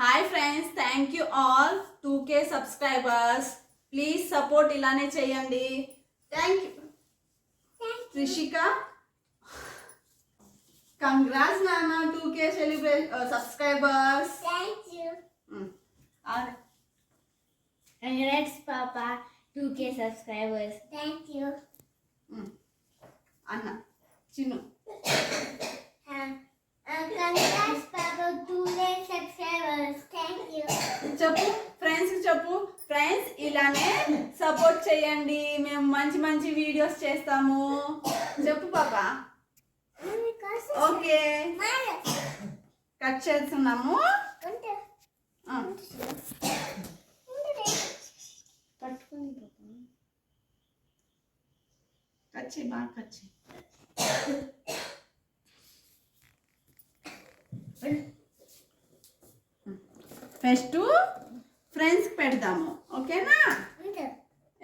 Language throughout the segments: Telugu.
Hi friends, thank you all 2K subscribers. Please support ఇలానే చేయండి. Thank you Rishika. కంగ్రాట్స్ నాన్న, 2K celebrate subscribers. Thank you. Congrats, Papa. 2K subscribers. Thank you. అన్న Chinnu. Congrats, Papa. 2K subscribers. Thank you. చెప్పు ఫ్రెండ్స్, చెప్పు ఫ్రెండ్స్, ఇలానే సపోర్ట్ చేయండి. మేము మంచి మంచి వీడియోస్ చేస్తాము. చెప్పు పాపా. ఓకే, కట్ చేస్తున్నాము. కట్ చేయి, బాగా కట్ చేయి. ఫస్ట్ ఫ్రెండ్స్కి పెడదాము, ఓకేనా?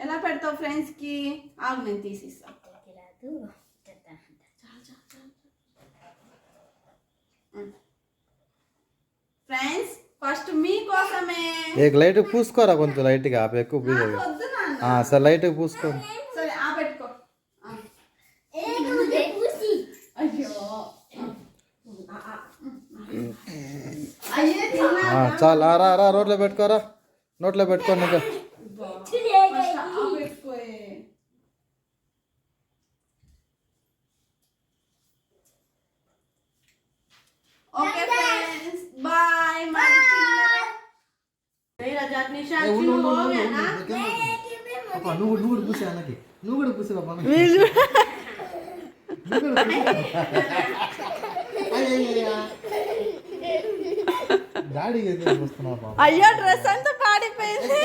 ఎలా పెడతావు ఫ్రెండ్స్కి? ఆగు, నేను తీసిస్తా. ఫ్రెండ్స్, ఫస్ట్ మీకోసమే. లైట్ పూసుకోరా, కొంచెం లైట్గా ఎక్కువ పూసేది. వద్దు నాన్న. సరే లైట్గా పూసుకో. సరే ఆ పెట్టుకో. అయ్యో అయ్యే తిన్నా. చాలా రా రోడ్లో పెట్టుకోరా, నోట్లో పెట్టుకో. నీకు ఓకే ఫ్రెండ్స్, బాయ్. మరి నువ్వు కూడా పూసే అన్నకి, నువ్వు కూడా పూసే పాప. అయ్యో, డ్రెస్ అంతా పాడిపోయింది.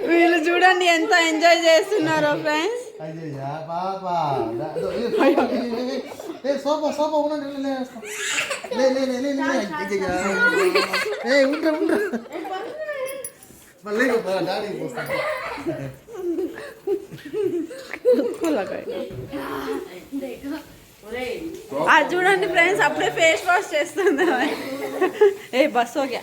వీళ్ళు చూడండి ఎంత ఎంజాయ్ చేస్తున్నారో ఫ్రెండ్స్. అది చూడండి ఫ్రెండ్స్, అప్పుడే ఫేస్ వాష్ చేస్తుంది. ఏ బస్ ఓకే.